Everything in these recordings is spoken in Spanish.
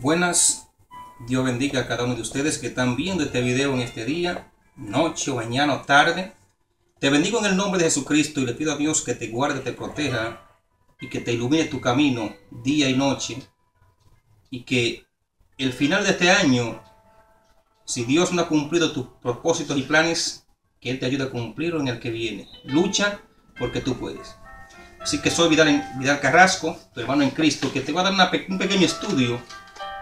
Buenas, Dios bendiga a cada uno de ustedes que están viendo este video en este día, noche o mañana o tarde. Te bendigo en el nombre de Jesucristo y le pido a Dios que te guarde, te proteja y que te ilumine tu camino día y noche. Y que el final de este año, si Dios no ha cumplido tus propósitos y planes, que Él te ayude a cumplirlo en el que viene. Lucha porque tú puedes. Así que soy Vidal Carrasco, tu hermano en Cristo, que te voy a dar un pequeño estudio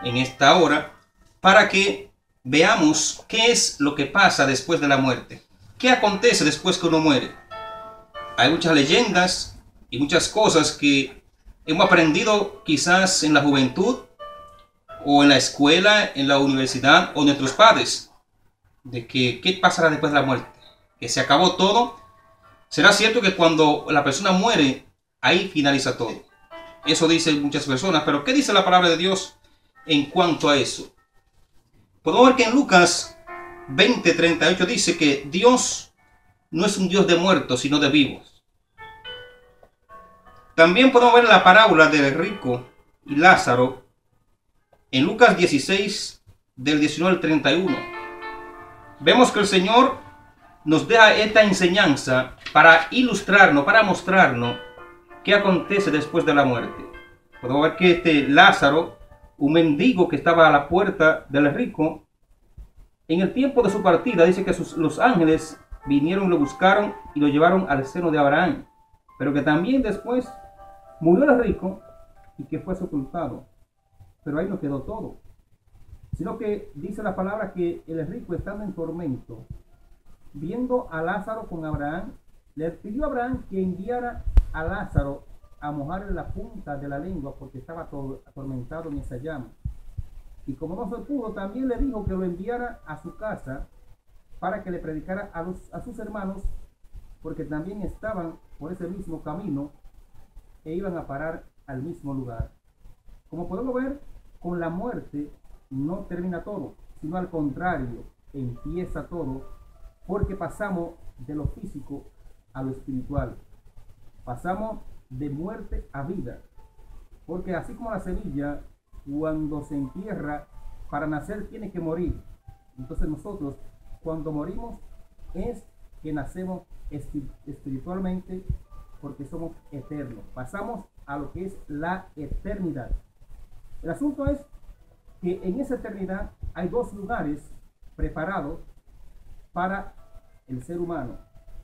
en esta hora para que veamos qué es lo que pasa después de la muerte. ¿Qué acontece después que uno muere? Hay muchas leyendas y muchas cosas que hemos aprendido quizás en la juventud o en la escuela, en la universidad o nuestros padres, de que qué pasará después de la muerte, que se acabó todo. ¿Será cierto que cuando la persona muere, ahí finaliza todo? Eso dicen muchas personas, pero ¿qué dice la palabra de Dios en cuanto a eso? Podemos ver que en Lucas 20:38 dice que Dios no es un Dios de muertos, sino de vivos. También podemos ver la parábola del rico y Lázaro en Lucas 16, del 19 al 31. Vemos que el Señor nos deja esta enseñanza para ilustrarnos, para mostrarnos qué acontece después de la muerte. Podemos ver que Lázaro, un mendigo que estaba a la puerta del rico, en el tiempo de su partida dice que los ángeles vinieron, lo buscaron y lo llevaron al seno de Abraham, pero que también después murió el rico y que fue sepultado. Pero ahí no quedó todo, sino que dice la palabra que el rico, estando en tormento, viendo a Lázaro con Abraham, le pidió a Abraham que enviara a Lázaro a mojarle la punta de la lengua porque estaba atormentado en esa llama. Y como no se pudo, también le dijo que lo enviara a su casa para que le predicara a sus hermanos, porque también estaban por ese mismo camino e iban a parar al mismo lugar. Como podemos ver, con la muerte no termina todo, sino al contrario, empieza todo, porque pasamos de lo físico a lo espiritual. Pasamos de muerte a vida, porque así como la semilla, cuando se entierra para nacer tiene que morir. Entonces nosotros cuando morimos es que nacemos espiritualmente, porque somos eternos. Pasamos a lo que es la eternidad. El asunto es que en esa eternidad hay dos lugares preparados para el ser humano.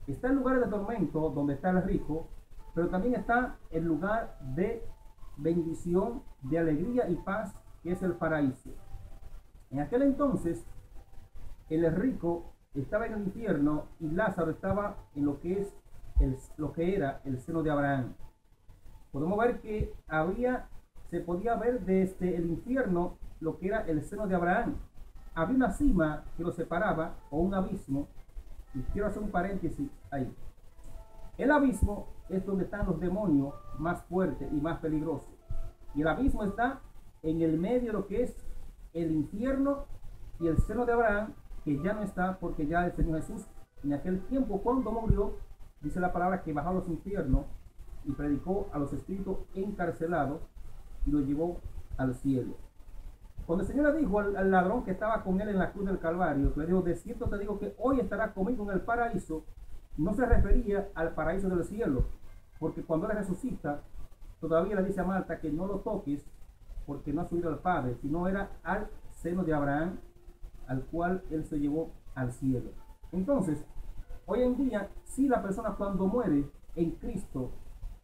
Está el lugar de tormento, donde está el rico, pero también está el lugar de bendición, de alegría y paz, que es el paraíso. En aquel entonces, el rico estaba en el infierno y Lázaro estaba en lo que era el seno de Abraham. Podemos ver que se podía ver desde el infierno lo que era el seno de Abraham. Había una cima que lo separaba, o un abismo, y quiero hacer un paréntesis ahí. El abismo es donde están los demonios más fuertes y más peligrosos. Y el abismo está en el medio de lo que es el infierno y el seno de Abraham, que ya no está, porque ya el Señor Jesús, en aquel tiempo cuando murió, dice la palabra que bajó a los infiernos y predicó a los espíritus encarcelados y los llevó al cielo. Cuando el Señor le dijo al ladrón que estaba con él en la cruz del Calvario, le dijo: de cierto te digo que hoy estarás conmigo en el paraíso, no se refería al paraíso del cielo, porque cuando él resucita, todavía le dice a Marta que no lo toques, porque no ha subido al Padre, sino era al seno de Abraham, al cual él se llevó al cielo. Entonces, hoy en día, si la persona cuando muere en Cristo,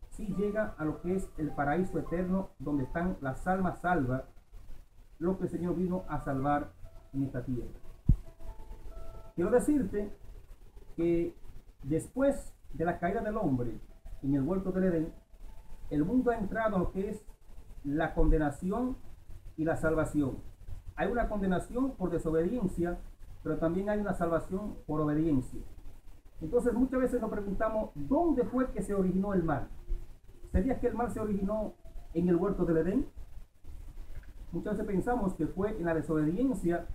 si llega a lo que es el paraíso eterno, donde están las almas salvas, lo que el Señor vino a salvar en esta tierra. Quiero decirte que después de la caída del hombre en el huerto del Edén, el mundo ha entrado en lo que es la condenación y la salvación. Hay una condenación por desobediencia, pero también hay una salvación por obediencia. Entonces muchas veces nos preguntamos, ¿dónde fue que se originó el mal? ¿Sería que el mal se originó en el huerto del Edén? Muchas veces pensamos que fue en la desobediencia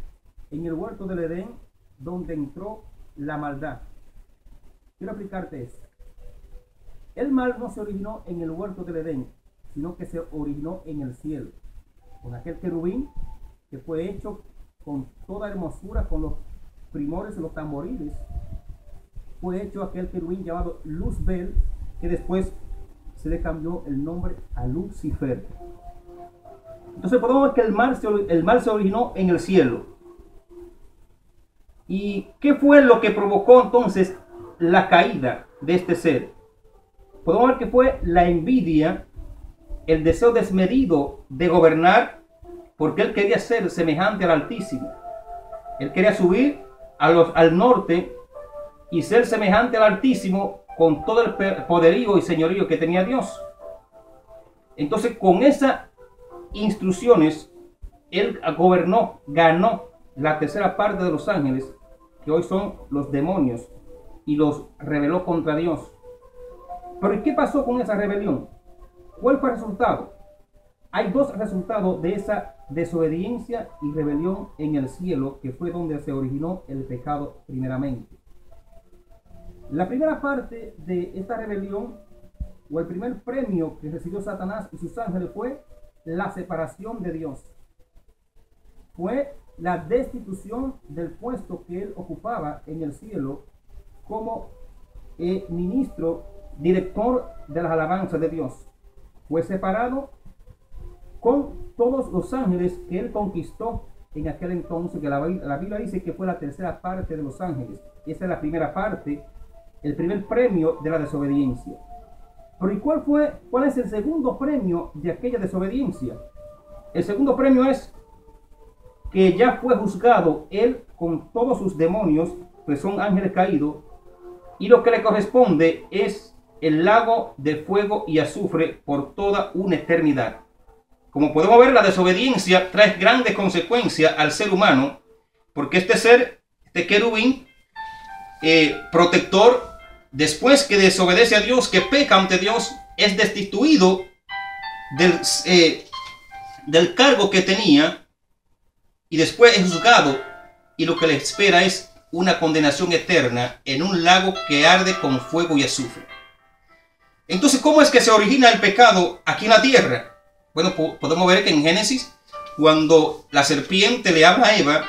en el huerto del Edén donde entró la maldad. Quiero explicarte esto. El mal no se originó en el huerto del Edén, sino que se originó en el cielo, con aquel querubín que fue hecho con toda hermosura, con los primores de los tamboriles, fue hecho aquel querubín llamado Luzbel, que después se le cambió el nombre a Lucifer. Entonces podemos ver que el mal se originó en el cielo. ¿Y qué fue lo que provocó entonces la caída de este ser? Podemos ver que fue la envidia, el deseo desmedido de gobernar, porque él quería ser semejante al Altísimo. Él quería subir al norte y ser semejante al Altísimo con todo el poderío y señorío que tenía Dios. Entonces, con esas instrucciones, él gobernó, ganó la tercera parte de los ángeles, que hoy son los demonios, y los rebeló contra Dios. Pero ¿y qué pasó con esa rebelión? ¿Cuál fue el resultado? Hay dos resultados de esa desobediencia y rebelión en el cielo, que fue donde se originó el pecado primeramente. La primera parte de esta rebelión, o el primer premio que recibió Satanás y sus ángeles, fue la separación de Dios. Fue la destitución del puesto que él ocupaba en el cielo como ministro, director de las alabanzas de Dios. Fue separado con todos los ángeles que él conquistó en aquel entonces, que la Biblia dice que fue la tercera parte de los ángeles. Esa es la primera parte, el primer premio de la desobediencia. Pero ¿y cuál es el segundo premio de aquella desobediencia? El segundo premio es que ya fue juzgado él con todos sus demonios, pues son ángeles caídos, y lo que le corresponde es el lago de fuego y azufre por toda una eternidad. Como podemos ver, la desobediencia trae grandes consecuencias al ser humano, porque este ser, este querubín, protector, después que desobedece a Dios, que peca ante Dios, es destituido del cargo que tenía, y después es juzgado, y lo que le espera es una condenación eterna en un lago que arde con fuego y azufre. Entonces, ¿cómo es que se origina el pecado aquí en la tierra? Bueno, podemos ver que en Génesis, cuando la serpiente le habla a Eva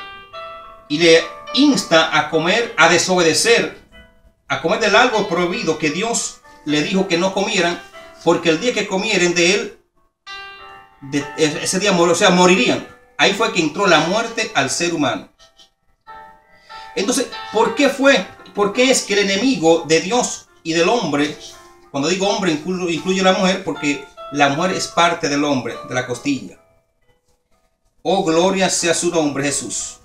y le insta a comer, a desobedecer, a comer del árbol prohibido que Dios le dijo que no comieran, porque el día que comieren de él, ese día morirían. Ahí fue que entró la muerte al ser humano. Entonces, ¿por qué es que el enemigo de Dios y del hombre, cuando digo hombre incluye a la mujer, porque la mujer es parte del hombre, de la costilla? Oh, gloria sea su nombre, Jesús.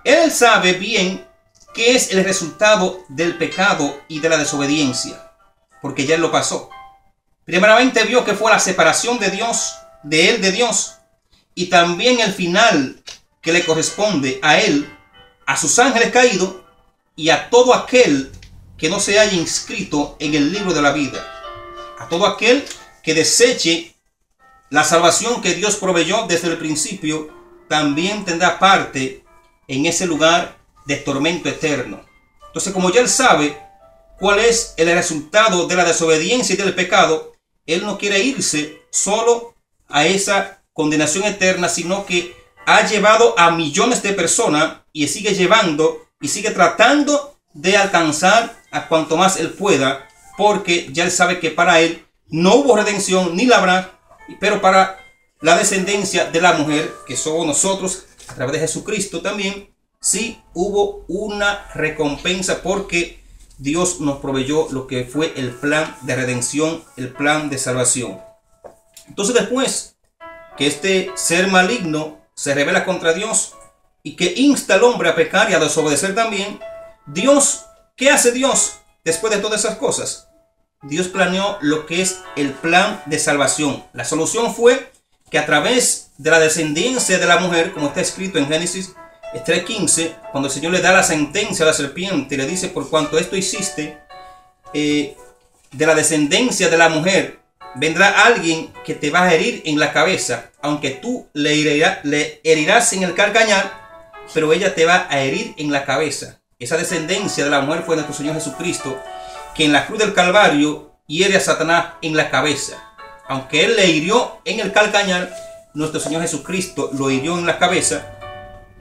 Él sabe bien qué es el resultado del pecado y de la desobediencia, porque ya él lo pasó. Primeramente vio que fue la separación de Dios, de él de Dios, y también el final que le corresponde a él, a sus ángeles caídos y a todo aquel que no se haya inscrito en el libro de la vida, a todo aquel que deseche la salvación que Dios proveyó desde el principio, también tendrá parte en ese lugar de tormento eterno. Entonces, como ya él sabe cuál es el resultado de la desobediencia y del pecado, él no quiere irse solo a esa condenación eterna, sino que ha llevado a millones de personas y sigue llevando y sigue tratando de alcanzar a cuanto más él pueda, porque ya él sabe que para él no hubo redención ni la habrá, pero para la descendencia de la mujer, que somos nosotros a través de Jesucristo también, sí hubo una recompensa, porque Dios nos proveyó lo que fue el plan de redención, el plan de salvación. Entonces, después que este ser maligno se rebela contra Dios y que insta al hombre a pecar y a desobedecer también, Dios, ¿qué hace Dios después de todas esas cosas? Dios planeó lo que es el plan de salvación. La solución fue que a través de la descendencia de la mujer, como está escrito en Génesis 3:15, cuando el Señor le da la sentencia a la serpiente y le dice: por cuanto esto hiciste, de la descendencia de la mujer vendrá alguien que te va a herir en la cabeza, aunque tú le herirás en el calcañar, pero ella te va a herir en la cabeza. Esa descendencia de la mujer fue nuestro Señor Jesucristo, que en la cruz del Calvario hiere a Satanás en la cabeza. Aunque él le hirió en el calcañar, nuestro Señor Jesucristo lo hirió en la cabeza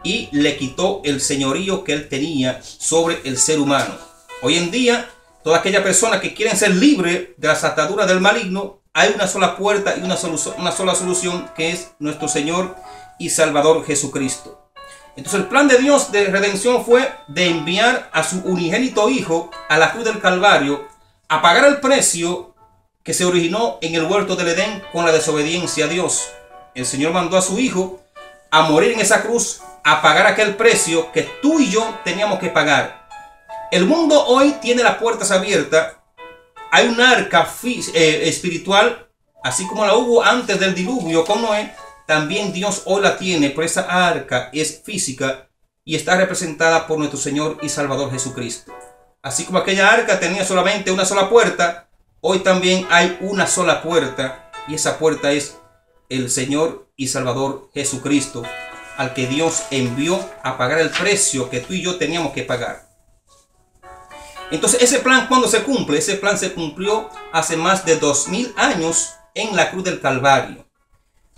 y le quitó el señorío que él tenía sobre el ser humano. Hoy en día, toda aquella persona que quieren ser libre de las ataduras del maligno, hay una sola puerta y una sola solución, que es nuestro Señor y Salvador Jesucristo. Entonces el plan de Dios de redención fue de enviar a su unigénito Hijo a la cruz del Calvario a pagar el precio que se originó en el huerto del Edén con la desobediencia a Dios. El Señor mandó a su Hijo a morir en esa cruz, a pagar aquel precio que tú y yo teníamos que pagar. El mundo hoy tiene las puertas abiertas. Hay un arca espiritual, así como la hubo antes del diluvio con Noé. También Dios hoy la tiene, pero esa arca es física y está representada por nuestro Señor y Salvador Jesucristo. Así como aquella arca tenía solamente una sola puerta, hoy también hay una sola puerta, y esa puerta es el Señor y Salvador Jesucristo, al que Dios envió a pagar el precio que tú y yo teníamos que pagar. Entonces, ese plan, ¿cuándo se cumple? Ese plan se cumplió hace más de 2000 años en la cruz del Calvario.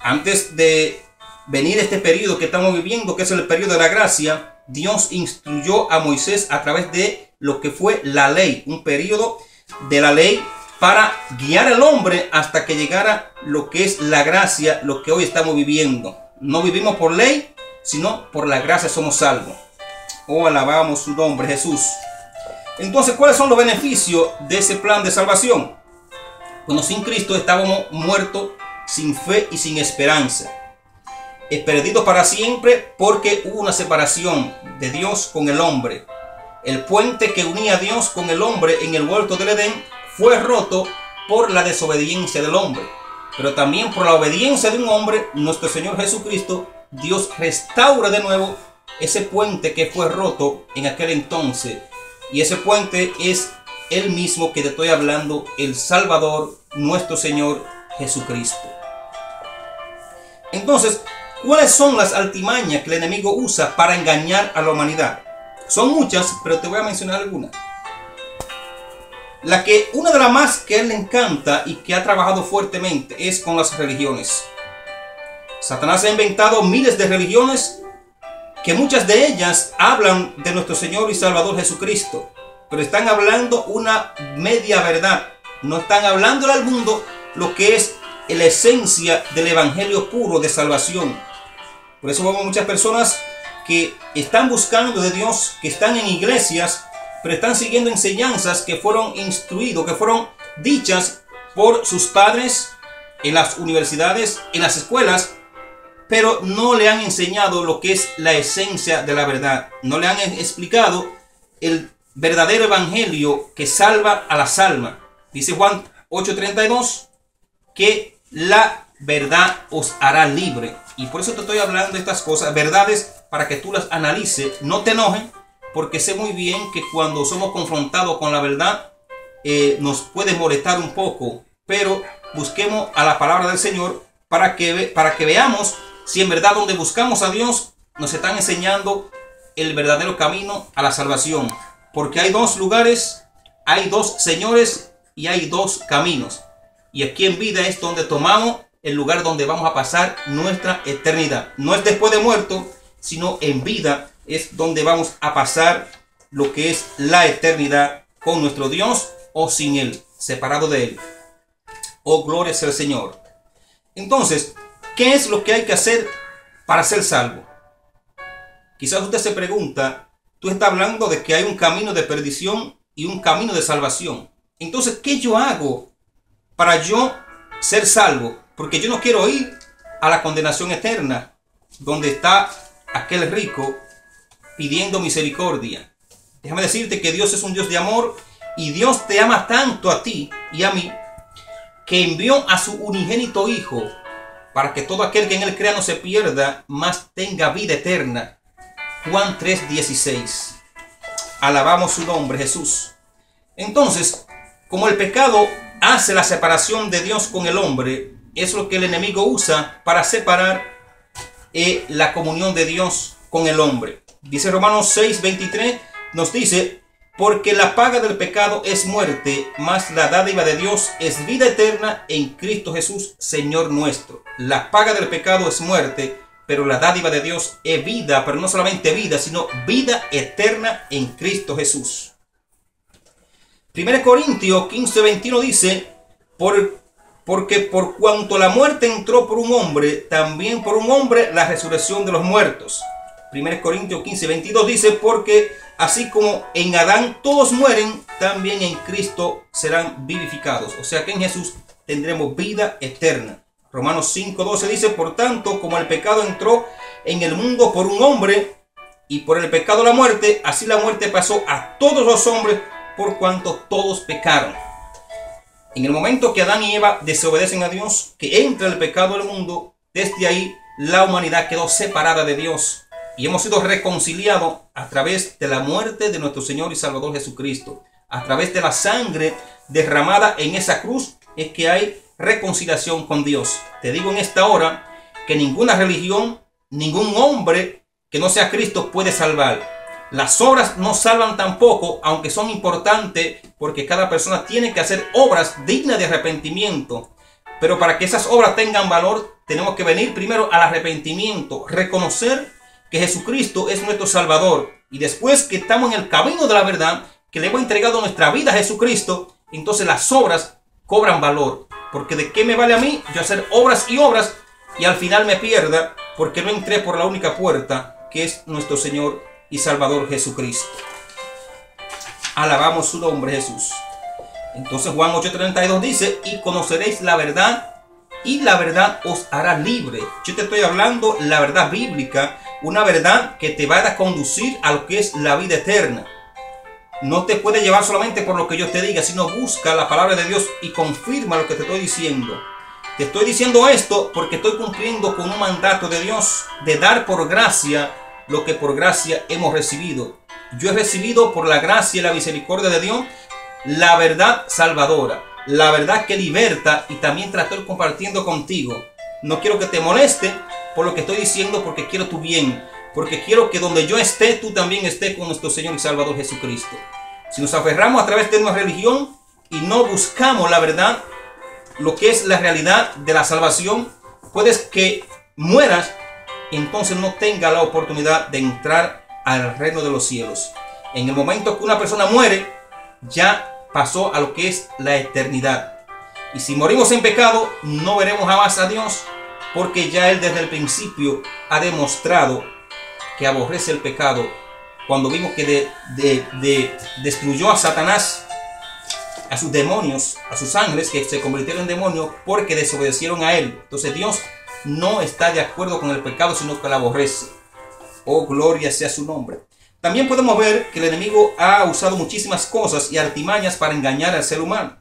Antes de venir este periodo que estamos viviendo, que es el periodo de la gracia, Dios instruyó a Moisés a través de lo que fue la ley, un periodo de la ley para guiar al hombre hasta que llegara lo que es la gracia, lo que hoy estamos viviendo. No vivimos por ley, sino por la gracia somos salvos. Oh, alabamos su nombre, Jesús. Entonces, ¿cuáles son los beneficios de ese plan de salvación? Bueno, sin Cristo estábamos muertos, sin fe y sin esperanza. Perdidos para siempre, porque hubo una separación de Dios con el hombre. El puente que unía a Dios con el hombre en el huerto del Edén fue roto por la desobediencia del hombre. Pero también por la obediencia de un hombre, nuestro Señor Jesucristo, Dios restaura de nuevo ese puente que fue roto en aquel entonces. Y ese puente es el mismo que te estoy hablando, el Salvador, nuestro Señor Jesucristo. Entonces, ¿cuáles son las artimañas que el enemigo usa para engañar a la humanidad? Son muchas, pero te voy a mencionar algunas. Una de las más que a él le encanta y que ha trabajado fuertemente es con las religiones. Satanás ha inventado miles de religiones, que muchas de ellas hablan de nuestro Señor y Salvador Jesucristo, pero están hablando una media verdad. No están hablándole al mundo lo que es la esencia del evangelio puro de salvación. Por eso vemos muchas personas que están buscando de Dios, que están en iglesias, pero están siguiendo enseñanzas que fueron instruidos, que fueron dichas por sus padres en las universidades, en las escuelas, pero no le han enseñado lo que es la esencia de la verdad. No le han explicado el verdadero evangelio que salva a las almas. Dice Juan 8:32 que la verdad os hará libre. Y por eso te estoy hablando de estas cosas, verdades, para que tú las analices. No te enojes, porque sé muy bien que cuando somos confrontados con la verdad, nos puede molestar un poco. Pero busquemos a la palabra del Señor para que veamos si en verdad donde buscamos a Dios nos están enseñando el verdadero camino a la salvación. Porque hay dos lugares, hay dos señores y hay dos caminos. Y aquí en vida es donde tomamos el lugar donde vamos a pasar nuestra eternidad. No es después de muerto, sino en vida es donde vamos a pasar lo que es la eternidad con nuestro Dios o sin Él, separado de Él. Oh, gloria sea el Señor. Entonces, ¿qué es lo que hay que hacer para ser salvo? Quizás usted se pregunta, tú estás hablando de que hay un camino de perdición y un camino de salvación. Entonces, ¿qué yo hago para yo ser salvo? Porque yo no quiero ir a la condenación eterna, donde está aquel rico pidiendo misericordia. Déjame decirte que Dios es un Dios de amor, y Dios te ama tanto a ti y a mí, que envió a su unigénito Hijo, para que todo aquel que en Él crea no se pierda, mas tenga vida eterna. Juan 3:16. Alabamos su nombre, Jesús. Entonces, como el pecado hace la separación de Dios con el hombre, es lo que el enemigo usa para separar la comunión de Dios con el hombre. Dice Romanos 6:23, nos dice Porque la paga del pecado es muerte, mas la dádiva de Dios es vida eterna en Cristo Jesús, Señor nuestro. La paga del pecado es muerte, pero la dádiva de Dios es vida, pero no solamente vida, sino vida eterna en Cristo Jesús. 1 Corintios 15:21 dice, porque por cuanto la muerte entró por un hombre, también por un hombre la resurrección de los muertos. 1 Corintios 15:22 dice, porque así como en Adán todos mueren, también en Cristo serán vivificados. O sea que en Jesús tendremos vida eterna. Romanos 5:12 dice, por tanto, como el pecado entró en el mundo por un hombre, y por el pecado la muerte, así la muerte pasó a todos los hombres, por cuanto todos pecaron. En el momento que Adán y Eva desobedecen a Dios, que entra el pecado al mundo, desde ahí la humanidad quedó separada de Dios. Y hemos sido reconciliados a través de la muerte de nuestro Señor y Salvador Jesucristo. A través de la sangre derramada en esa cruz es que hay reconciliación con Dios. Te digo en esta hora que ninguna religión, ningún hombre que no sea Cristo puede salvar. Las obras no salvan tampoco, aunque son importantes, porque cada persona tiene que hacer obras dignas de arrepentimiento. Pero para que esas obras tengan valor, tenemos que venir primero al arrepentimiento, reconocer que Jesucristo es nuestro Salvador. Y después que estamos en el camino de la verdad, que le hemos entregado nuestra vida a Jesucristo, entonces las obras cobran valor. Porque de qué me vale a mí yo hacer obras y al final me pierda, porque no entré por la única puerta, que es nuestro Señor y Salvador Jesucristo. Alabamos su nombre, Jesús. Entonces Juan 8:32 dice, y conoceréis la verdad, y la verdad os hará libre. Yo te estoy hablando la verdad bíblica, una verdad que te va a conducir a lo que es la vida eterna. No te puede llevar solamente por lo que yo te diga, sino busca la palabra de Dios y confirma lo que te estoy diciendo. Te estoy diciendo esto porque estoy cumpliendo con un mandato de Dios de dar por gracia lo que por gracia hemos recibido. Yo he recibido por la gracia y la misericordia de Dios la verdad salvadora, la verdad que liberta, y también te la estoy compartiendo contigo. No quiero que te moleste por lo que estoy diciendo, porque quiero tu bien, porque quiero que donde yo esté, tú también estés con nuestro Señor y Salvador Jesucristo. Si nos aferramos a través de una religión y no buscamos la verdad, lo que es la realidad de la salvación, puedes que mueras, entonces no tenga la oportunidad de entrar al reino de los cielos. En el momento que una persona muere, ya pasó a lo que es la eternidad. Y si morimos en pecado, no veremos jamás a Dios, porque ya Él desde el principio ha demostrado que aborrece el pecado. Cuando vimos que destruyó a Satanás, a sus demonios, a sus ángeles que se convirtieron en demonios porque desobedecieron a Él. Entonces Dios no está de acuerdo con el pecado, sino que lo aborrece. Oh, gloria sea su nombre. También podemos ver que el enemigo ha usado muchísimas cosas y artimañas para engañar al ser humano.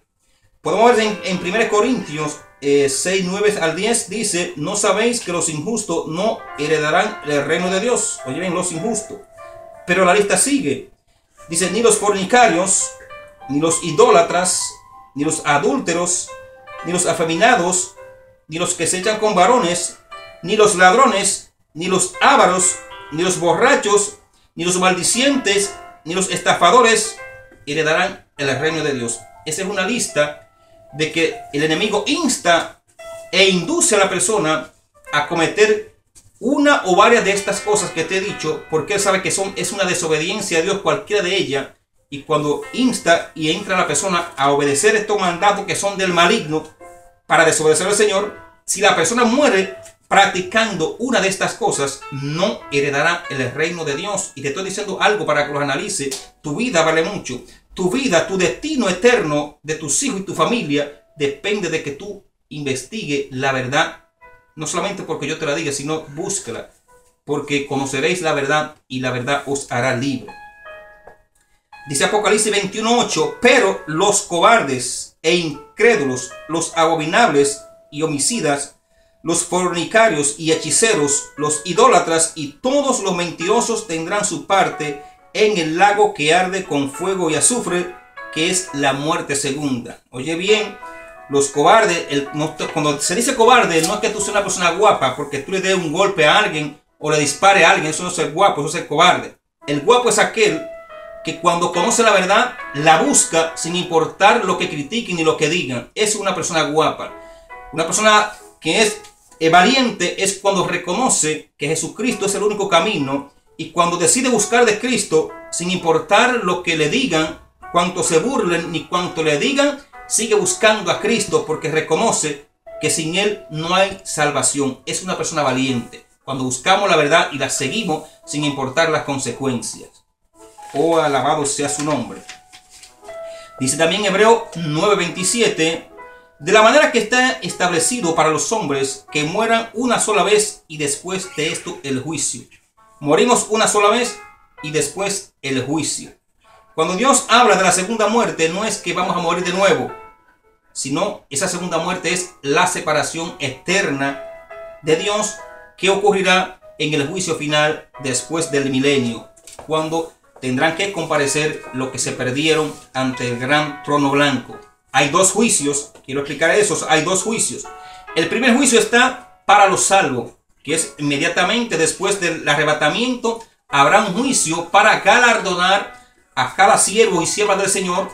Podemos ver en 1 Corintios 6, 9 al 10, dice, ¿no sabéis que los injustos no heredarán el reino de Dios? Oye bien, los injustos. Pero la lista sigue. Dice, ni los fornicarios, ni los idólatras, ni los adúlteros, ni los afeminados, ni los que se echan con varones, ni los ladrones, ni los ávaros, ni los borrachos, ni los maldicientes, ni los estafadores heredarán el reino de Dios. Esa es una lista de que el enemigo insta e induce a la persona a cometer una o varias de estas cosas que te he dicho, porque él sabe que es una desobediencia a Dios cualquiera de ellas. Y cuando insta y entra la persona a obedecer estos mandatos que son del maligno para desobedecer al Señor, si la persona muere practicando una de estas cosas, no heredará el reino de Dios. Y te estoy diciendo algo para que los analice. Tu vida vale mucho. Tu vida, tu destino eterno de tus hijos y tu familia depende de que tú investigues la verdad. No solamente porque yo te la diga, sino búscala. Porque conoceréis la verdad y la verdad os hará libre. Dice Apocalipsis 21:8, pero los cobardes e incrédulos, los abominables y homicidas, los fornicarios y hechiceros, los idólatras y todos los mentirosos tendrán su parte en el lago que arde con fuego y azufre, que es la muerte segunda. Oye bien, los cobardes, cuando se dice cobarde, no es que tú seas una persona guapa, porque tú le des un golpe a alguien o le dispare a alguien, eso no es ser guapo, eso es ser cobarde. El guapo es aquel que cuando conoce la verdad, la busca sin importar lo que critiquen ni lo que digan. Es una persona guapa. Una persona que es valiente es cuando reconoce que Jesucristo es el único camino y cuando decide buscar de Cristo sin importar lo que le digan, cuanto se burlen ni cuanto le digan, sigue buscando a Cristo porque reconoce que sin Él no hay salvación. Es una persona valiente. Cuando buscamos la verdad y la seguimos sin importar las consecuencias. Oh, alabado sea su nombre. Dice también Hebreo 9:27, de la manera que está establecido para los hombres que mueran una sola vez y después de esto el juicio. Morimos una sola vez y después el juicio. Cuando Dios habla de la segunda muerte, no es que vamos a morir de nuevo, sino esa segunda muerte es la separación eterna de Dios que ocurrirá en el juicio final después del milenio, cuando tendrán que comparecer los que se perdieron ante el gran trono blanco. Hay dos juicios, quiero explicar eso, hay dos juicios. El primer juicio está para los salvos, que es inmediatamente después del arrebatamiento, habrá un juicio para galardonar a cada siervo y sierva del Señor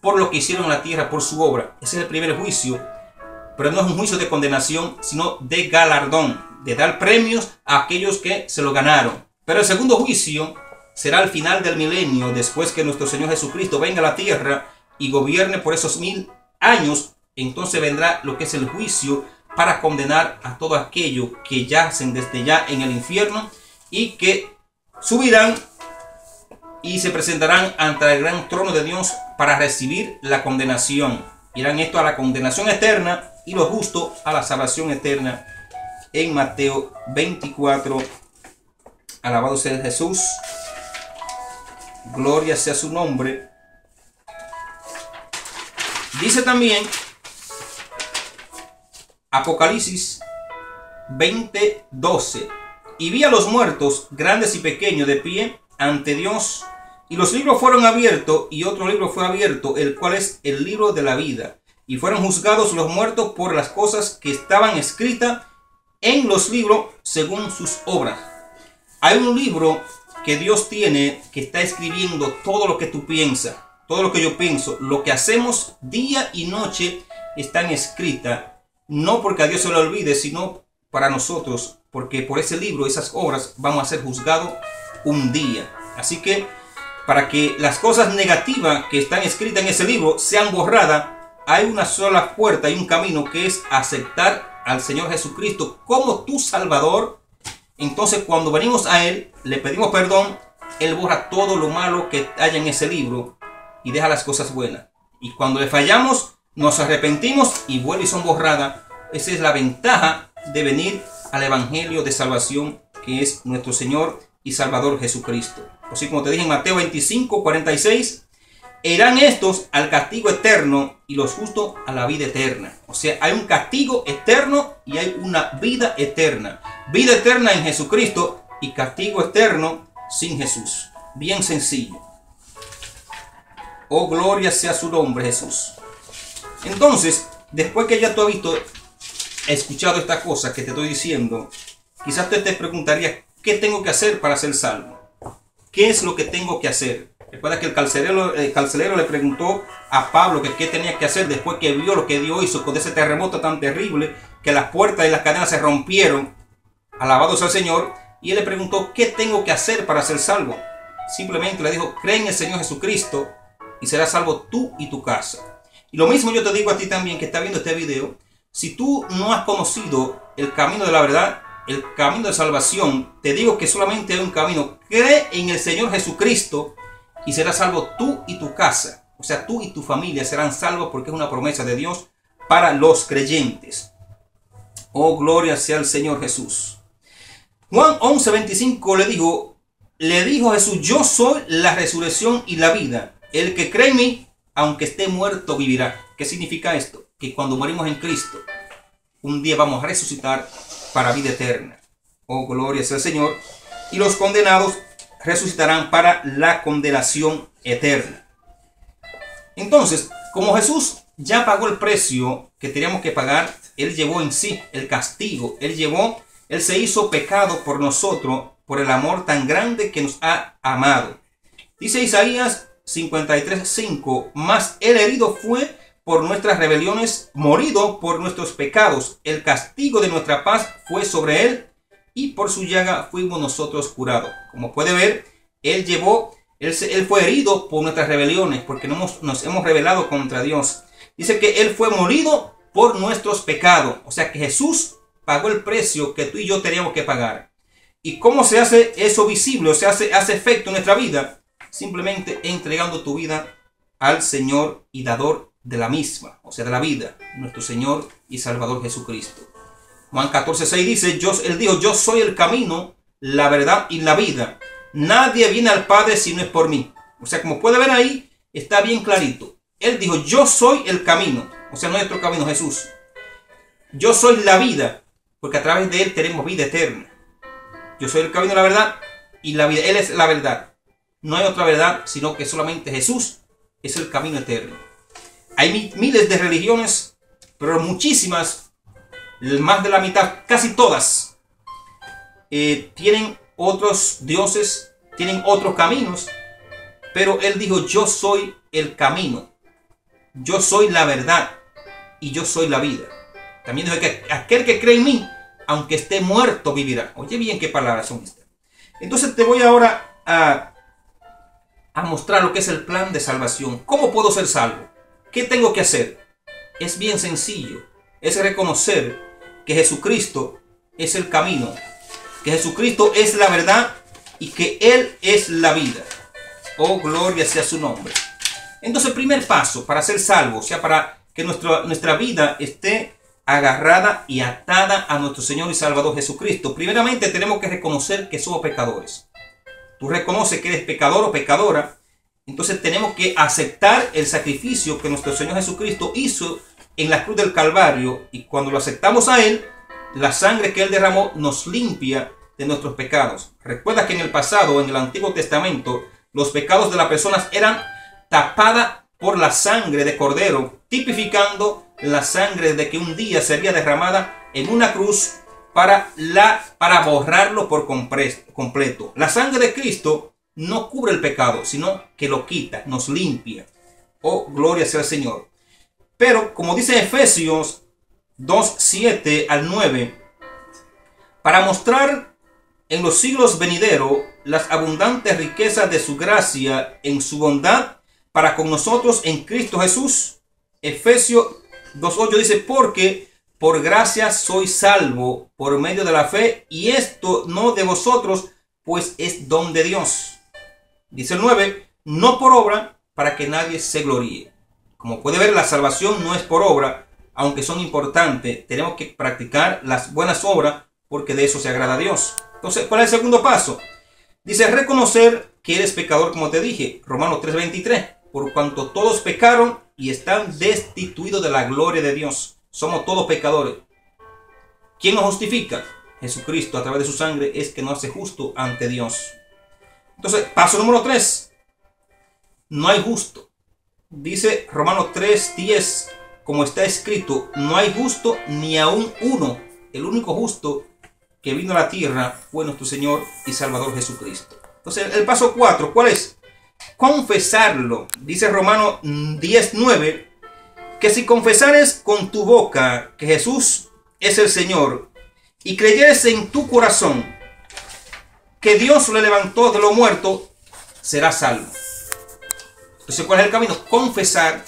por lo que hicieron en la tierra, por su obra. Ese es el primer juicio, pero no es un juicio de condenación, sino de galardón, de dar premios a aquellos que se lo ganaron. Pero el segundo juicio será al final del milenio, después que nuestro Señor Jesucristo venga a la tierra y gobierne por esos 1000 años. Entonces vendrá lo que es el juicio para condenar a todo aquello que yacen desde ya en el infierno y que subirán y se presentarán ante el gran trono de Dios para recibir la condenación. Irán esto a la condenación eterna y los justos a la salvación eterna. En Mateo 24, alabado sea Jesús, gloria sea su nombre. Dice también Apocalipsis 20:12, y vi a los muertos, grandes y pequeños, de pie ante Dios, y los libros fueron abiertos, y otro libro fue abierto, el cual es el libro de la vida, y fueron juzgados los muertos por las cosas que estaban escritas en los libros según sus obras. Hay un libro que Dios tiene que está escribiendo todo lo que tú piensas, todo lo que yo pienso, lo que hacemos día y noche están escritas, no porque a Dios se lo olvide, sino para nosotros, porque por ese libro, esas obras, vamos a ser juzgados un día. Así que para que las cosas negativas que están escritas en ese libro sean borradas, hay una sola puerta y un camino, que es aceptar al Señor Jesucristo como tu Salvador. Entonces cuando venimos a Él, le pedimos perdón, Él borra todo lo malo que haya en ese libro y deja las cosas buenas. Y cuando le fallamos, nos arrepentimos y vuelven y son borradas. Esa es la ventaja de venir al Evangelio de salvación, que es nuestro Señor y Salvador Jesucristo. Así como te dije en Mateo 25:46, irán estos al castigo eterno y los justos a la vida eterna. O sea, hay un castigo eterno y hay una vida eterna. Vida eterna en Jesucristo y castigo eterno sin Jesús. Bien sencillo. Oh, gloria sea su nombre, Jesús. Entonces, después que ya tú has visto, escuchado esta cosa que te estoy diciendo, quizás tú te preguntarías, ¿qué tengo que hacer para ser salvo? ¿Qué es lo que tengo que hacer? Recuerda que el carcelero le preguntó a Pablo que qué tenía que hacer después que vio lo que Dios hizo con ese terremoto tan terrible que las puertas y las cadenas se rompieron. Alabado sea el Señor. Y él le preguntó, ¿qué tengo que hacer para ser salvo? Simplemente le dijo, cree en el Señor Jesucristo y serás salvo tú y tu casa. Y lo mismo yo te digo a ti también que está viendo este video. Si tú no has conocido el camino de la verdad, el camino de salvación, te digo que solamente hay un camino. Cree en el Señor Jesucristo y serás salvo tú y tu casa. O sea, tú y tu familia serán salvos, porque es una promesa de Dios para los creyentes. Oh, gloria sea el Señor Jesús. Juan 11:25 le dijo Jesús, yo soy la resurrección y la vida. El que cree en mí, aunque esté muerto, vivirá. ¿Qué significa esto? Que cuando morimos en Cristo, un día vamos a resucitar para vida eterna. Oh, gloria sea el Señor. Y los condenados resucitarán para la condenación eterna. Entonces, como Jesús ya pagó el precio que teníamos que pagar, Él llevó en sí el castigo. Él se hizo pecado por nosotros, por el amor tan grande que nos ha amado. Dice Isaías 53:5, mas el herido fue por nuestras rebeliones, morido por nuestros pecados. El castigo de nuestra paz fue sobre él, y por su llaga fuimos nosotros curados. Como puede ver, él fue herido por nuestras rebeliones, porque nos hemos rebelado contra Dios. Dice que él fue morido por nuestros pecados. O sea que Jesús pagó el precio que tú y yo teníamos que pagar. ¿Y cómo se hace eso visible? O sea, hace efecto en nuestra vida. Simplemente entregando tu vida al Señor y dador de la misma, o sea, de la vida, nuestro Señor y Salvador Jesucristo. Juan 14:6 dice, él dijo, yo soy el camino, la verdad y la vida. Nadie viene al Padre si no es por mí. O sea, como puede ver ahí, está bien clarito. Él dijo, yo soy el camino, o sea, nuestro camino, Jesús. Yo soy la vida, porque a través de él tenemos vida eterna. Yo soy el camino, la verdad y la vida. Él es la verdad. No hay otra verdad, sino que solamente Jesús es el camino eterno. Hay miles de religiones, pero muchísimas, más de la mitad, casi todas, tienen otros dioses, tienen otros caminos, pero él dijo, yo soy el camino, yo soy la verdad y yo soy la vida. También dijo que aquel que cree en mí, aunque esté muerto, vivirá. Oye bien qué palabras son estas. Entonces te voy ahora a mostrar lo que es el plan de salvación. ¿Cómo puedo ser salvo? ¿Qué tengo que hacer? Es bien sencillo. Es reconocer que Jesucristo es el camino, que Jesucristo es la verdad y que Él es la vida. Oh, gloria sea su nombre. Entonces, primer paso para ser salvo, o sea, para que nuestra vida esté agarrada y atada a nuestro Señor y Salvador Jesucristo. Primeramente tenemos que reconocer que somos pecadores. Tú reconoces que eres pecador o pecadora. Entonces tenemos que aceptar el sacrificio que nuestro Señor Jesucristo hizo en la cruz del Calvario. Y cuando lo aceptamos a Él, la sangre que Él derramó nos limpia de nuestros pecados. Recuerda que en el pasado, en el Antiguo Testamento, los pecados de las personas eran tapadas por la sangre de cordero, tipificando la sangre de que un día sería derramada en una cruz para borrarlo por completo. La sangre de Cristo no cubre el pecado, sino que lo quita, nos limpia. Oh, gloria sea al Señor. Pero, como dice Efesios 2:7 al 9, para mostrar en los siglos venideros las abundantes riquezas de su gracia en su bondad para con nosotros en Cristo Jesús. Efesios 2:8 dice, porque por gracia sois salvo por medio de la fe, y esto no de vosotros, pues es don de Dios. Dice el 9, no por obra, para que nadie se gloríe. Como puede ver, la salvación no es por obra, aunque son importantes. Tenemos que practicar las buenas obras, porque de eso se agrada a Dios. Entonces, ¿cuál es el segundo paso? Dice, reconocer que eres pecador, como te dije, Romanos 3:23. Por cuanto todos pecaron y están destituidos de la gloria de Dios. Somos todos pecadores. ¿Quién nos justifica? Jesucristo, a través de su sangre, es que nos hace justo ante Dios. Entonces, paso número 3. No hay justo. Dice Romanos 3:10, como está escrito, no hay justo ni aún uno. El único justo que vino a la tierra fue nuestro Señor y Salvador Jesucristo. Entonces, el paso 4, ¿cuál es? Confesarlo. Dice Romanos 10:9, que si confesares con tu boca que Jesús es el Señor y creyeres en tu corazón que Dios le levantó de los muertos, serás salvo. Entonces, ¿cuál es el camino? Confesar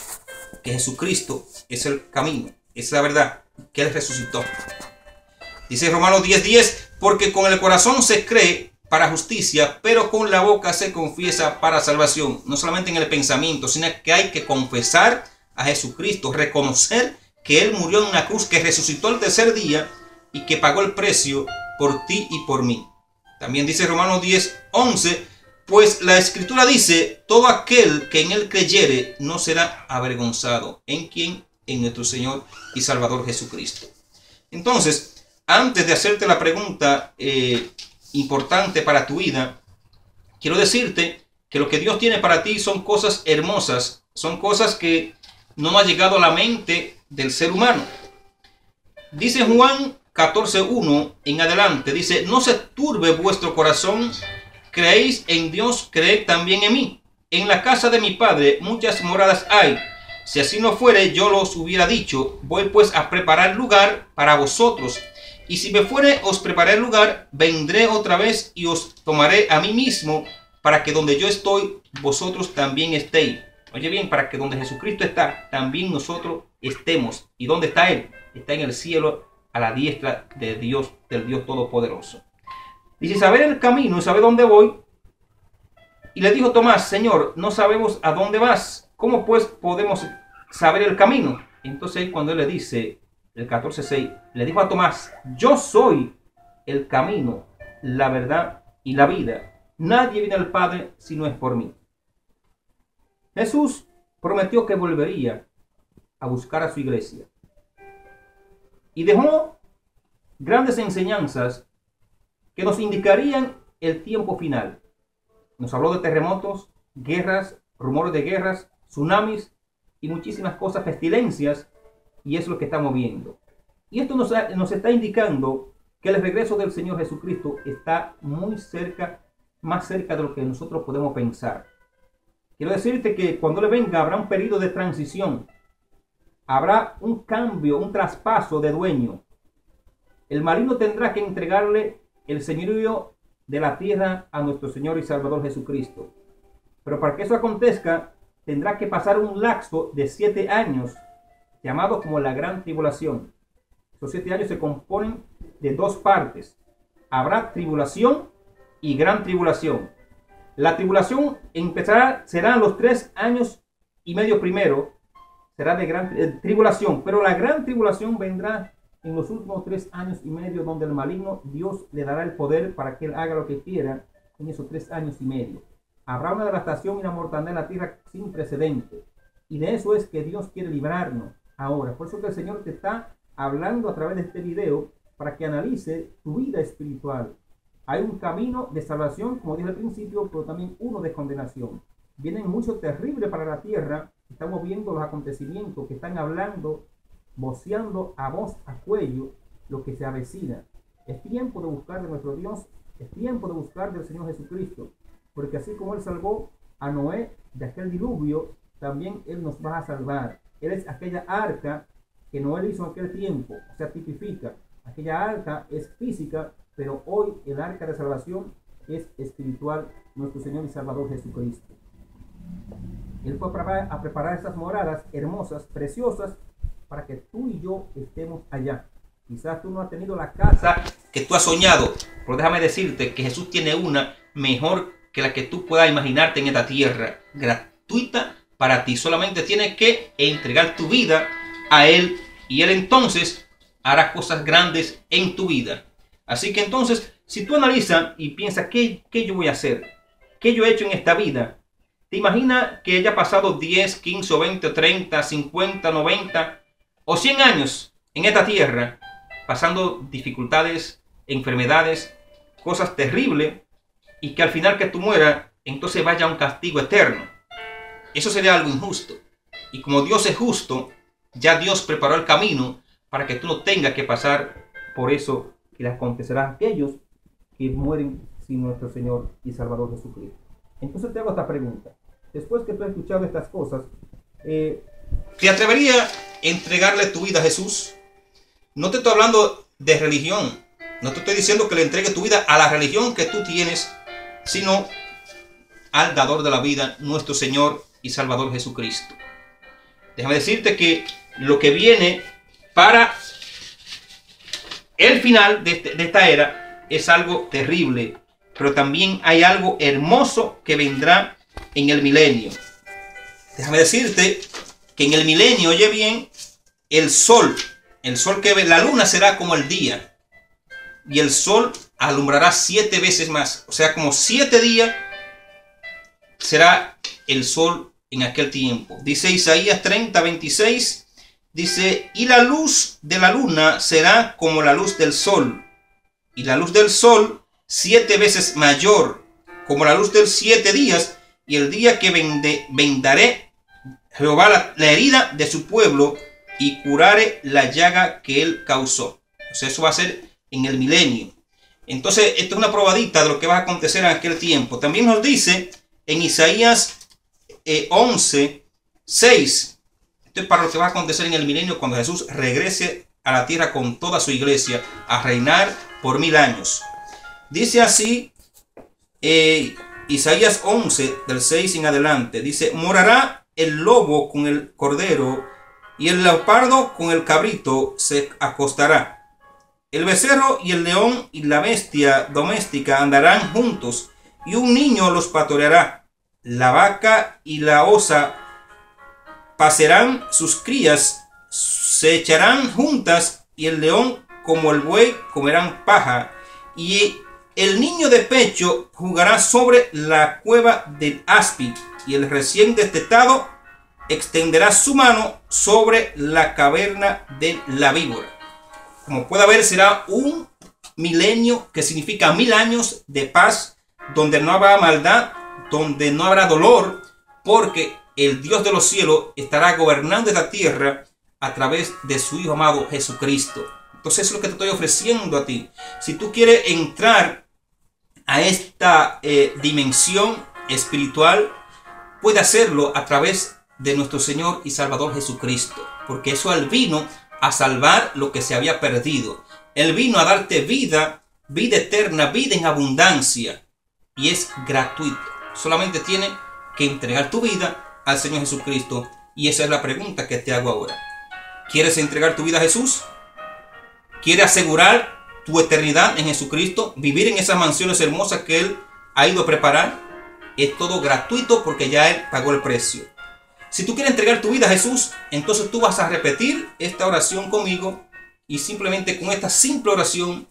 que Jesucristo es el camino, es la verdad, que Él resucitó. Dice Romanos 10:10, porque con el corazón se cree para justicia, pero con la boca se confiesa para salvación. No solamente en el pensamiento, sino que hay que confesar a Jesucristo, reconocer que Él murió en una cruz, que resucitó el tercer día y que pagó el precio por ti y por mí. También dice Romanos 10:11, pues la Escritura dice, todo aquel que en Él creyere no será avergonzado. ¿En quién? En nuestro Señor y Salvador Jesucristo. Entonces, antes de hacerte la pregunta importante para tu vida, quiero decirte que lo que Dios tiene para ti son cosas hermosas, son cosas que no han llegado a la mente del ser humano. Dice Juan 14:1 en adelante, dice, no se turbe vuestro corazón, creéis en Dios, creed también en mí. en la casa de mi padre muchas moradas hay. Si así no fuere, yo los hubiera dicho, voy pues a preparar lugar para vosotros. Y si me fuere, os prepararé lugar, vendré otra vez y os tomaré a mí mismo, para que donde yo estoy, vosotros también estéis. Oye bien, para que donde Jesucristo está, también nosotros estemos. ¿Y dónde está Él? Está en el cielo, a la diestra de Dios, del Dios Todopoderoso. Dice, saber el camino y saber dónde voy. Y le dijo Tomás, Señor, no sabemos a dónde vas. ¿Cómo pues podemos saber el camino? Entonces cuando Él le dice, el 14:6, le dijo a Tomás, yo soy el camino, la verdad y la vida. Nadie viene al Padre si no es por mí. Jesús prometió que volvería a buscar a su iglesia. Y dejó grandes enseñanzas que nos indicarían el tiempo final. Nos habló de terremotos, guerras, rumores de guerras, tsunamis y muchísimas cosas, pestilencias, y es lo que estamos viendo. Y esto nos está indicando que el regreso del Señor Jesucristo está muy cerca, más cerca de lo que nosotros podemos pensar. Quiero decirte que cuando Él venga habrá un periodo de transición, habrá un cambio, un traspaso de dueño. El maligno tendrá que entregarle el señorío de la tierra a nuestro Señor y Salvador Jesucristo. Pero para que eso acontezca, tendrá que pasar un lapso de 7 años, llamado como la gran tribulación. Esos 7 años se componen de 2 partes. Habrá tribulación y gran tribulación. La tribulación será los 3 años y medio primero, será de gran tribulación, pero la gran tribulación vendrá en los últimos 3 años y medio, donde el maligno, Dios le dará el poder para que Él haga lo que quiera en esos 3 años y medio. Habrá una devastación y una mortandad en la tierra sin precedente. Y de eso es que Dios quiere librarnos ahora. Por eso que el Señor te está hablando a través de este video para que analice tu vida espiritual. Hay un camino de salvación, como dije al principio, pero también uno de condenación. Vienen mucho terrible para la tierra. Estamos viendo los acontecimientos que están hablando, voceando a voz a cuello lo que se avecina. Es tiempo de buscar de nuestro Dios. Es tiempo de buscar del Señor Jesucristo. Porque así como Él salvó a Noé de aquel diluvio, también Él nos va a salvar. Él es aquella arca que Noé hizo en aquel tiempo. O sea, tipifica. Aquella arca es física, pero hoy el arca de salvación es espiritual, nuestro Señor y Salvador Jesucristo. Él fue a preparar estas moradas hermosas, preciosas, para que tú y yo estemos allá. Quizás tú no has tenido la casa que tú has soñado, pero déjame decirte que Jesús tiene una mejor que la que tú puedas imaginarte en esta tierra, gratuita para ti. Solamente tienes que entregar tu vida a Él y Él entonces hará cosas grandes en tu vida. Así que entonces, si tú analizas y piensas, ¿qué yo voy a hacer? ¿Qué yo he hecho en esta vida? ¿Te imaginas que haya pasado 10, 15, 20, 30, 50, 90 o 100 años en esta tierra, pasando dificultades, enfermedades, cosas terribles, y que al final que tú mueras, entonces vaya a un castigo eterno? Eso sería algo injusto. Y como Dios es justo, ya Dios preparó el camino para que tú no tengas que pasar por eso que le acontecerá a aquellos que mueren sin nuestro Señor y Salvador Jesucristo. Entonces te hago esta pregunta. Después que tú has escuchado estas cosas, ¿te atreverías a entregarle tu vida a Jesús? No te estoy hablando de religión. No te estoy diciendo que le entregues tu vida a la religión que tú tienes, sino al dador de la vida, nuestro Señor y Salvador Jesucristo. Déjame decirte que lo que viene para el final de esta era es algo terrible, pero también hay algo hermoso que vendrá en el milenio. Déjame decirte que en el milenio, oye bien, el sol que ve, la luna será como el día, y el sol alumbrará 7 veces más, o sea, como 7 días será el sol en aquel tiempo. Dice Isaías 30:26, dice, y la luz de la luna será como la luz del sol, y la luz del sol 7 veces mayor, como la luz de 7 días, y el día que vendaré Jehová la herida de su pueblo, y curaré la llaga que él causó. O sea, eso va a ser en el milenio. Entonces, esto es una probadita de lo que va a acontecer en aquel tiempo. También nos dice en Isaías 11:6. Esto es para lo que va a acontecer en el milenio cuando Jesús regrese a la tierra con toda su iglesia a reinar por 1000 años. Dice así Isaías 11 del 6 en adelante. Dice: morará el lobo con el cordero y el leopardo con el cabrito se acostará. El becerro y el león y la bestia doméstica andarán juntos, y un niño los pastoreará. La vaca y la osa pacerán sus crías, se echarán juntas, y el león como el buey comerán paja, y el niño de pecho jugará sobre la cueva del áspid, y el recién destetado extenderá su mano sobre la caverna de la víbora. Como puede ver, será un milenio que significa 1000 años de paz, donde no habrá maldad, donde no habrá dolor, porque el Dios de los cielos estará gobernando esta tierra a través de su Hijo amado Jesucristo. Entonces es lo que te estoy ofreciendo a ti. Si tú quieres entrar a esta dimensión espiritual, puede hacerlo a través de nuestro Señor y Salvador Jesucristo, porque eso Él vino a salvar lo que se había perdido. Él vino a darte vida, vida eterna, vida en abundancia, y es gratuito. Solamente tienes que entregar tu vida al Señor Jesucristo, y esa es la pregunta que te hago ahora. ¿Quieres entregar tu vida a Jesús? ¿Quieres asegurar tu eternidad en Jesucristo? ¿Vivir en esas mansiones hermosas que Él ha ido a preparar? Es todo gratuito porque ya Él pagó el precio. Si tú quieres entregar tu vida a Jesús, entonces tú vas a repetir esta oración conmigo, y simplemente con esta simple oración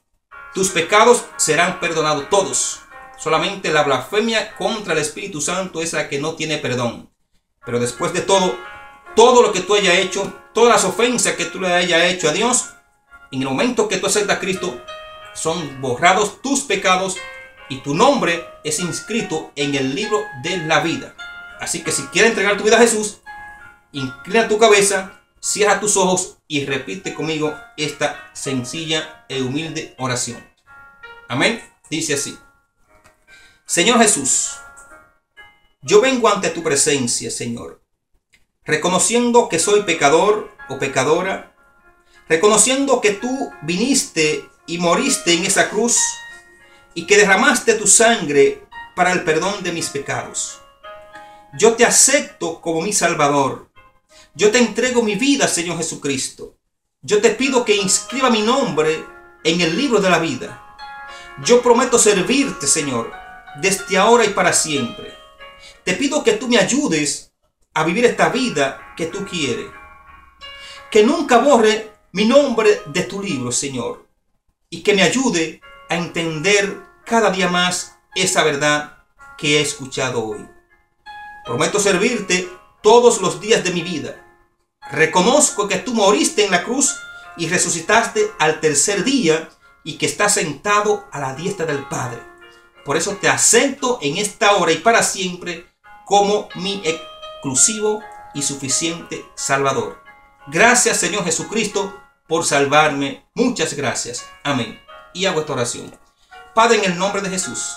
tus pecados serán perdonados todos. Solamente la blasfemia contra el Espíritu Santo es la que no tiene perdón. Pero después de todo, todo lo que tú hayas hecho, todas las ofensas que tú le hayas hecho a Dios, en el momento que tú aceptas a Cristo, son borrados tus pecados y tu nombre es inscrito en el libro de la vida. Así que si quieres entregar tu vida a Jesús, inclina tu cabeza, cierra tus ojos y repite conmigo esta sencilla e humilde oración. Amén. Dice así: Señor Jesús, yo vengo ante tu presencia, Señor, reconociendo que soy pecador o pecadora, reconociendo que tú viniste y moriste en esa cruz y que derramaste tu sangre para el perdón de mis pecados. Yo te acepto como mi Salvador. Yo te entrego mi vida, Señor Jesucristo. Yo te pido que inscriba mi nombre en el libro de la vida. Yo prometo servirte, Señor, desde ahora y para siempre. Te pido que tú me ayudes a vivir esta vida que tú quieres. Que nunca borre mi nombre de tu libro, Señor. Y que me ayude a entender cada día más esa verdad que he escuchado hoy. Prometo servirte todos los días de mi vida. Reconozco que tú moriste en la cruz y resucitaste al tercer día y que estás sentado a la diestra del Padre. Por eso te acepto en esta hora y para siempre como mi exclusivo y suficiente Salvador. Gracias, Señor Jesucristo, por salvarme. Muchas gracias. Amén. Y hago esta oración. Padre, en el nombre de Jesús,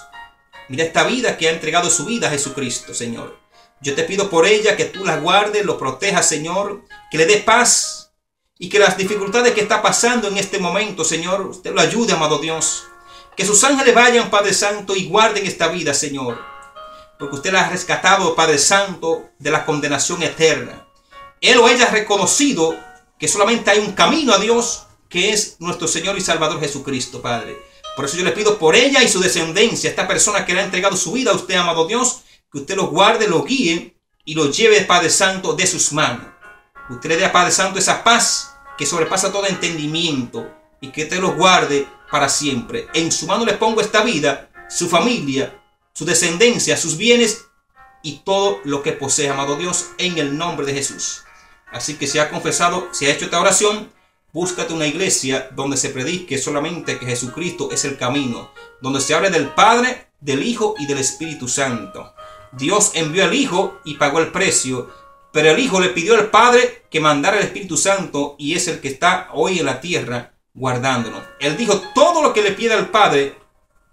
mira esta vida que ha entregado su vida a Jesucristo, Señor. Yo te pido por ella que tú la guardes, lo protejas, Señor, que le dé paz y que las dificultades que está pasando en este momento, Señor, usted lo ayude, amado Dios. Que sus ángeles vayan, Padre Santo, y guarden esta vida, Señor, porque usted la ha rescatado, Padre Santo, de la condenación eterna. Él o ella ha reconocido que solamente hay un camino a Dios, que es nuestro Señor y Salvador Jesucristo, Padre. Por eso yo le pido por ella y su descendencia, esta persona que le ha entregado su vida a usted, amado Dios, que usted lo guarde, lo guíe y lo lleve, Padre Santo, de sus manos. Usted le dé a Padre Santo esa paz que sobrepasa todo entendimiento y que usted lo guarde para siempre. En su mano le pongo esta vida, su familia, su descendencia, sus bienes y todo lo que posee, amado Dios, en el nombre de Jesús. Así que si ha confesado, si ha hecho esta oración, búscate una iglesia donde se predique solamente que Jesucristo es el camino, donde se hable del Padre, del Hijo y del Espíritu Santo. Dios envió al Hijo y pagó el precio, pero el Hijo le pidió al Padre que mandara el Espíritu Santo y es el que está hoy en la tierra guardándonos. Él dijo: todo lo que le pida al Padre,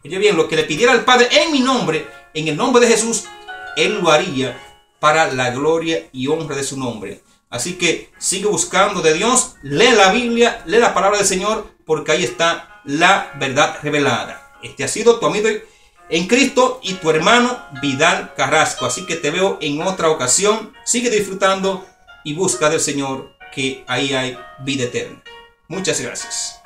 oye bien, lo que le pidiera al Padre en mi nombre, en el nombre de Jesús, Él lo haría. para la gloria y honra de su nombre. Así que sigue buscando de Dios, lee la Biblia, lee la palabra del Señor, porque ahí está la verdad revelada. Este ha sido tu amigo en Cristo y tu hermano Vidal Carrasco. Así que te veo en otra ocasión. Sigue disfrutando y busca del Señor, que ahí hay vida eterna. Muchas gracias.